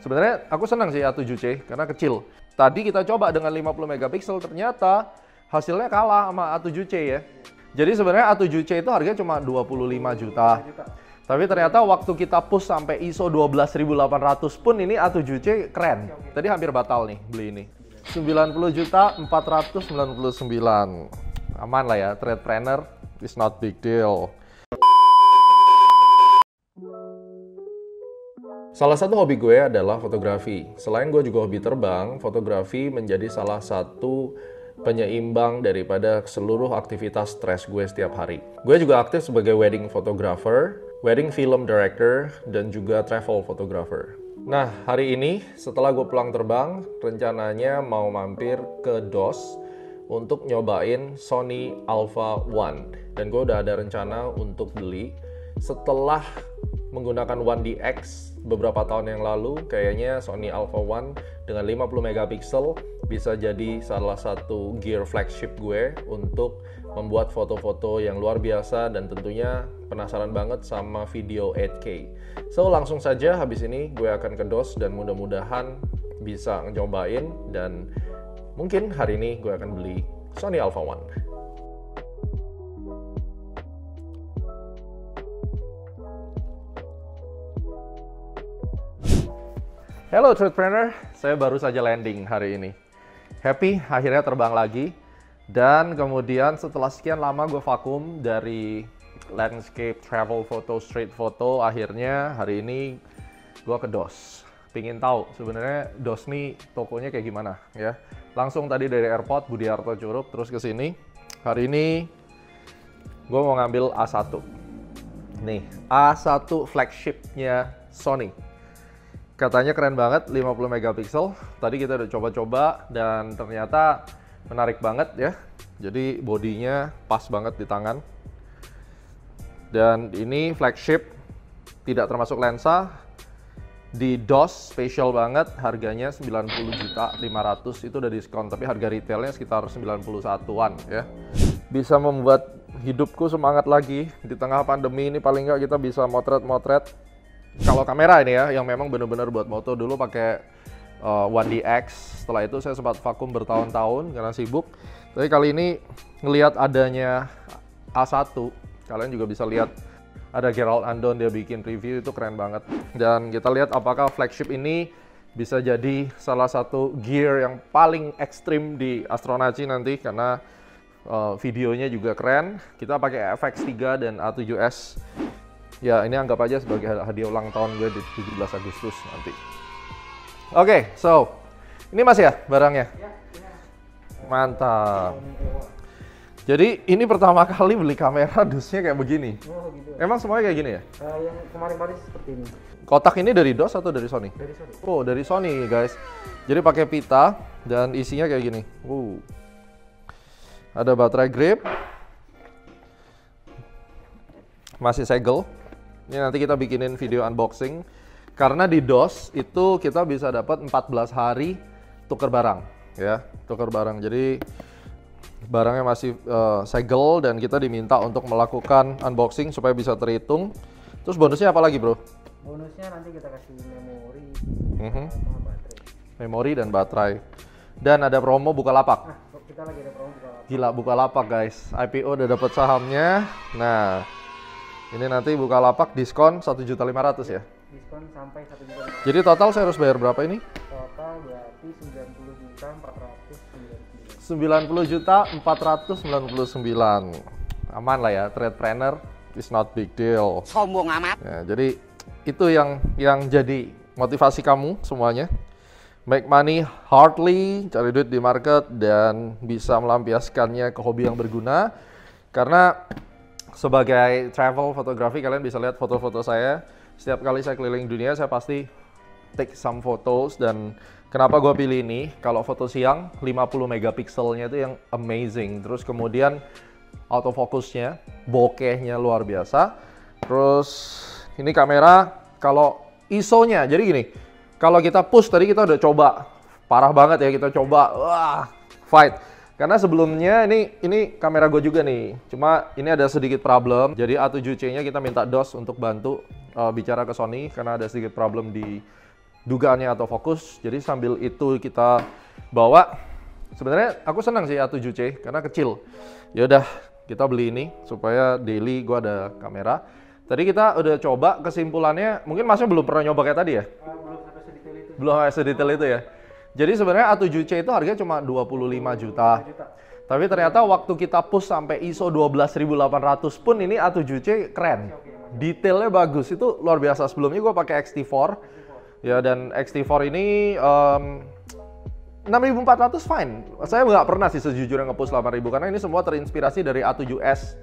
Sebenarnya aku senang sih A7C karena kecil. Tadi kita coba dengan 50 megapiksel, ternyata hasilnya kalah sama A7C ya. Jadi sebenarnya A7C itu harganya cuma 25 juta. Tapi ternyata waktu kita push sampai ISO 12800 pun ini A7C keren. Tadi hampir batal nih beli ini. 90 juta 499. Aman lah ya, Threadpreneur is not big deal. Salah satu hobi gue adalah fotografi. Selain gue juga hobi terbang, fotografi menjadi salah satu penyeimbang daripada seluruh aktivitas stres gue setiap hari. Gue juga aktif sebagai wedding photographer, wedding film director, dan juga travel photographer. Nah, hari ini setelah gue pulang terbang, rencananya mau mampir ke DOS untuk nyobain Sony Alpha One. Dan gue udah ada rencana untuk beli setelah menggunakan 1DX beberapa tahun yang lalu. Kayaknya Sony Alpha One dengan 50 megapiksel bisa jadi salah satu gear flagship gue untuk membuat foto-foto yang luar biasa, dan tentunya penasaran banget sama video 8K. So langsung saja habis ini gue akan ke DOS dan mudah-mudahan bisa nyobain, dan mungkin hari ini gue akan beli Sony Alpha One. Hello Threadpreneur, saya baru saja landing hari ini. Happy akhirnya terbang lagi. Dan kemudian setelah sekian lama gue vakum dari landscape, travel photo, street photo, akhirnya hari ini gue ke DOS. Pingin tahu sebenarnya DOS nih tokonya kayak gimana ya. Langsung tadi dari airport Budiarto Curug terus ke sini. Hari ini gue mau ngambil A1. Nih, A1 flagshipnya Sony. Katanya keren banget, 50 megapiksel. Tadi kita udah coba-coba dan ternyata menarik banget ya. Jadi bodinya pas banget di tangan. Dan ini flagship, tidak termasuk lensa. Di DOS spesial banget, harganya 90.500.000, itu udah diskon, tapi harga retailnya sekitar 91-an ya. Bisa membuat hidupku semangat lagi di tengah pandemi ini. Paling nggak kita bisa motret-motret. Kalau kamera ini ya, yang memang benar-benar buat moto, dulu pakai 1DX. Setelah itu saya sempat vakum bertahun-tahun karena sibuk. Tapi kali ini ngelihat adanya A1, kalian juga bisa lihat ada Gerald Andon, dia bikin review, itu keren banget. Dan kita lihat apakah flagship ini bisa jadi salah satu gear yang paling ekstrim di astronauti nanti, karena videonya juga keren. Kita pakai FX3 dan A7S. Ya, ini anggap aja sebagai hadiah ulang tahun gue di 17 Agustus nanti. Oke, so ini Mas ya barangnya? Mantap. Jadi ini pertama kali beli kamera dusnya kayak begini. Oh, gitu. Emang semuanya kayak gini ya? Yang kemarin-kemarin seperti ini. Kotak ini dari DOS atau dari Sony? Dari Sony. Oh, dari Sony guys. Jadi pakai pita dan isinya kayak gini. Ada baterai grip. Masih segel. Ini nanti kita bikinin video unboxing. Karena di DOS itu kita bisa dapat 14 hari tuker barang ya, tuker barang. Jadi barangnya masih segel dan kita diminta untuk melakukan unboxing supaya bisa terhitung. Terus bonusnya apa lagi, Bro? Bonusnya nanti kita kasih memori, sama baterai. Memori dan baterai. Dan ada promo Bukalapak. Nah, kita lagi ada promo Bukalapak. Gila, Bukalapak guys. IPO udah dapat sahamnya. Nah, ini nanti Bukalapak diskon 1.500.000 ya. Diskon sampai 1 juta. Jadi total saya harus bayar berapa ini? Total berarti 90.499. Aman lah ya, Threadpreneur is not big deal. Sombong amat. Ya, jadi itu yang jadi motivasi kamu semuanya. Make money hardly, cari duit di market, dan bisa melampiaskannya ke hobi yang berguna. Karena sebagai travel fotografi, kalian bisa lihat foto-foto saya. Setiap kali saya keliling dunia, saya pasti take some photos. Dan kenapa gue pilih ini? Kalau foto siang, 50 megapikselnya itu yang amazing. Terus kemudian autofocusnya, bokehnya luar biasa. Terus ini kamera, kalau ISO-nya, jadi gini, kalau kita push, tadi kita udah coba, parah banget ya, kita coba, wah, fight. Karena sebelumnya ini kamera gue juga nih, cuma ini ada sedikit problem. Jadi A7C-nya kita minta DOS untuk bantu bicara ke Sony karena ada sedikit problem di dugaannya autofocus. Jadi sambil itu kita bawa. Sebenarnya aku senang sih A7C karena kecil. Ya udah, kita beli ini supaya daily gua ada kamera. Tadi kita udah coba, kesimpulannya mungkin Masnya belum pernah nyoba kayak tadi ya? Belum sampai sedetail itu. Belum sampai sedetail itu ya. Jadi sebenarnya A7C itu harganya cuma 25 juta. Tapi ternyata waktu kita push sampai ISO 12800 pun ini A7C keren. Detailnya bagus, itu luar biasa. Sebelumnya gua pakai X-T4. Ya, dan X-T4 ini 6400 fine. Saya nggak pernah sih sejujurnya nge-push 8000 karena ini semua terinspirasi dari A7S.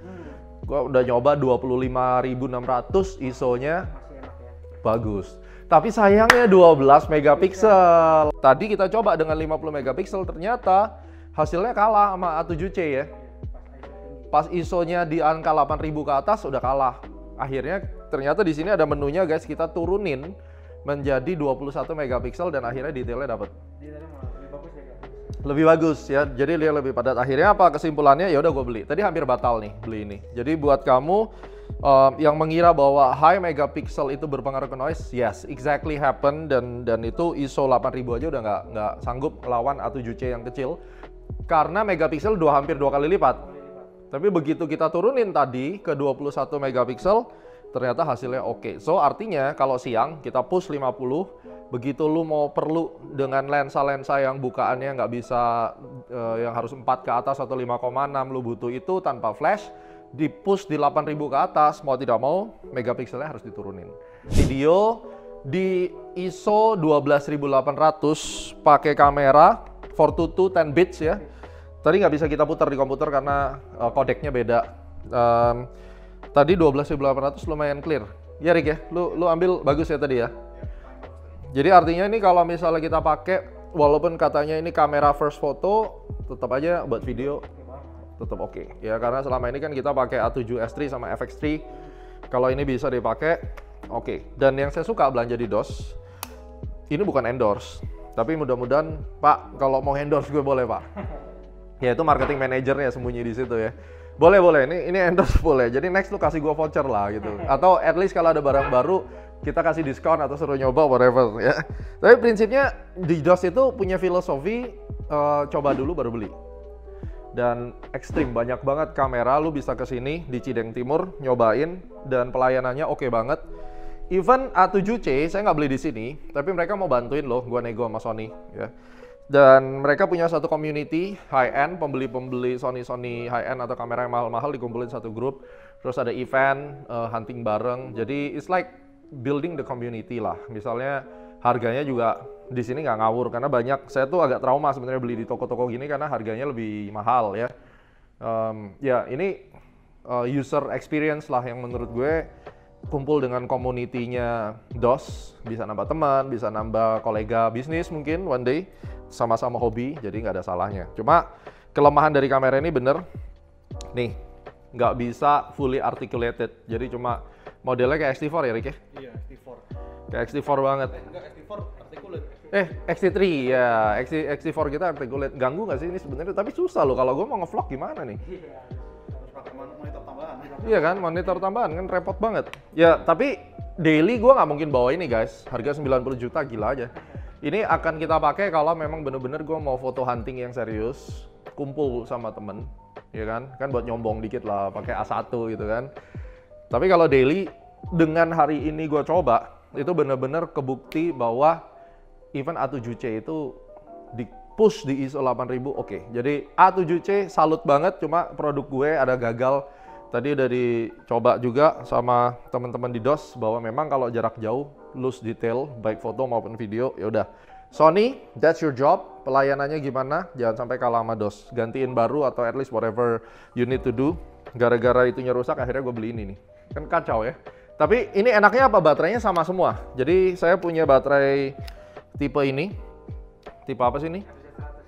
Gua udah nyoba 25600 ISO-nya. Masih enak ya. Bagus. Tapi sayangnya 12 megapiksel. Tadi kita coba dengan 50 megapiksel, ternyata hasilnya kalah sama A7C ya. Pas ISO-nya di angka 8000 ke atas udah kalah. Akhirnya ternyata di sini ada menunya guys, kita turunin menjadi 21 megapiksel dan akhirnya detailnya dapat. Detailnya malah lebih bagus ya, Kak? Lebih bagus ya, jadi dia lebih padat. Akhirnya apa kesimpulannya? Ya udah gue beli. Tadi hampir batal nih beli ini. Jadi buat kamu yang mengira bahwa high megapixel itu berpengaruh ke noise, yes, exactly happen, dan itu ISO 8000 aja udah nggak sanggup melawan A7C yang kecil karena megapiksel hampir 2 kali lipat. Tapi begitu kita turunin tadi ke 21 megapiksel, ternyata hasilnya oke. So artinya kalau siang kita push 50, begitu lu mau perlu dengan lensa-lensa yang bukaannya nggak bisa yang harus 4 ke atas atau 5,6, lu butuh itu tanpa flash, di push di 8000 ke atas, mau tidak mau megapikselnya harus diturunin. Video di ISO 12800 pakai kamera 422 10 bits ya. Tadi nggak bisa kita putar di komputer karena kodeknya beda. Tadi 12800 lumayan clear. Ya Rick ya, lu ambil bagus ya tadi ya. Jadi artinya ini kalau misalnya kita pakai, walaupun katanya ini kamera first photo, tetap aja buat video tetap oke. Ya karena selama ini kan kita pakai A7S3 sama FX3. Kalau ini bisa dipakai, oke. Dan yang saya suka belanja di DOS, ini bukan endorse, tapi mudah-mudahan Pak kalau mau endorse gue boleh Pak. Ya itu marketing manajernya sembunyi di situ ya. Boleh, ini endorse boleh. Jadi next lu kasih gua voucher lah gitu. Atau at least kalau ada barang baru kita kasih diskon atau suruh nyoba whatever ya. Tapi prinsipnya di DOS itu punya filosofi coba dulu baru beli. Dan ekstrim, banyak banget kamera, lu bisa ke sini di Cideng Timur nyobain dan pelayanannya oke banget. Even A7C saya nggak beli di sini, tapi mereka mau bantuin loh gua nego sama Sony ya. Dan mereka punya satu community high-end, pembeli-pembeli Sony high-end atau kamera yang mahal-mahal dikumpulin satu grup. Terus ada event, hunting bareng. Jadi it's like building the community lah. Misalnya harganya juga di sini nggak ngawur karena banyak. Saya tuh agak trauma sebenarnya beli di toko-toko gini karena harganya lebih mahal ya. Ya ini user experience lah yang menurut gue kumpul dengan komunitinya DOS, bisa nambah teman, bisa nambah kolega bisnis mungkin one day, sama-sama hobi, jadi nggak ada salahnya. Cuma kelemahan dari kamera ini bener, nih nggak bisa fully articulated, jadi cuma modelnya kayak X-T4 ya Rick ya? Iya, X-T4. Kayak X-T4 banget. Enggak, X-T4 articulate. X-T3 ya, X-T4 kita articulate. Ganggu nggak sih ini sebenarnya? Tapi susah loh, kalau gue mau nge-vlog gimana nih? Harus pakai monitor tambahan. Iya kan, monitor tambahan kan repot banget. Ya, tapi daily gue nggak mungkin bawa ini guys. Harga 90 juta, gila aja. Ini akan kita pakai kalau memang bener-bener gue mau foto hunting yang serius, kumpul sama temen, ya kan? Kan buat nyombong dikit lah, pakai A1 gitu kan. Tapi kalau daily, dengan hari ini gue coba, itu bener-bener kebukti bahwa even A7C itu di push di ISO 8000 oke. Jadi A7C salut banget, cuma produk gue ada gagal. Tadi udah dicoba juga sama teman-teman di DOS bahwa memang kalau jarak jauh lose detail baik foto maupun video. Ya udah. Sony, that's your job. Pelayanannya gimana? Jangan sampai kalah sama DOS. Gantiin baru atau at least whatever you need to do. Gara-gara itunya rusak akhirnya gue beli ini nih. Kan kacau ya. Tapi ini enaknya apa? Baterainya sama semua. Jadi saya punya baterai tipe ini. Tipe apa sih ini?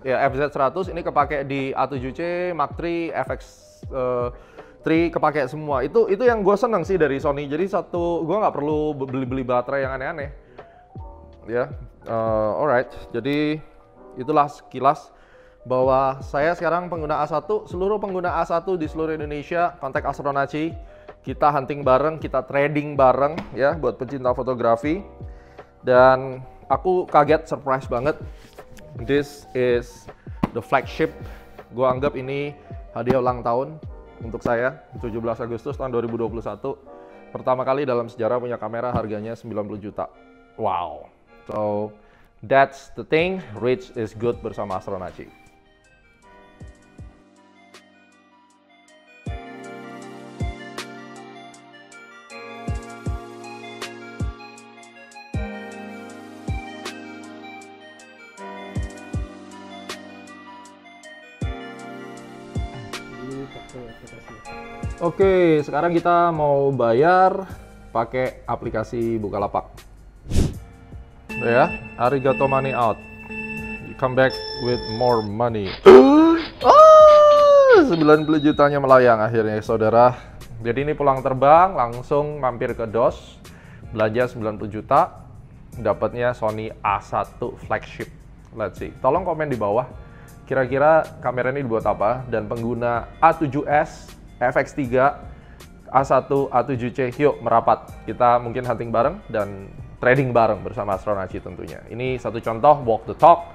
Ya, FZ100. Ini kepake di A7C, Mark III, FX3 kepake semua. Itu yang gue seneng sih dari Sony. Jadi gue nggak perlu beli baterai yang aneh-aneh. Ya, alright. Jadi itulah sekilas bahwa saya sekarang pengguna A1. Seluruh pengguna A1 di seluruh Indonesia kontak Astronaci. Kita hunting bareng, kita trading bareng ya buat pecinta fotografi. Dan aku kaget, surprise banget. This is the flagship. Gue anggap ini hadiah ulang tahun untuk saya, 17 Agustus tahun 2021. Pertama kali dalam sejarah punya kamera harganya 90 juta. Wow. So, that's the thing. Rich is good bersama Astronaci. Ini pakai aplikasi. Oke, sekarang kita mau bayar pakai aplikasi Bukalapak. Ya, arigato money out. You come back with more money. 90 jutanya melayang akhirnya, saudara. Jadi ini pulang terbang, langsung mampir ke DOS, belanja 90 juta, dapatnya Sony A1 flagship. Let's see. Tolong komen di bawah, kira-kira kamera ini dibuat apa? Dan pengguna A7S, FX3, A1, A7C, yuk merapat. Kita mungkin hunting bareng dan trading bareng bersama Astronaci tentunya. Ini satu contoh, walk the talk,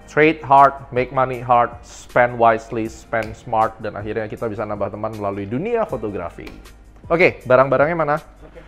trade hard, make money hard, spend wisely, spend smart, dan akhirnya kita bisa nambah teman melalui dunia fotografi. Oke, barang-barangnya mana? Oke.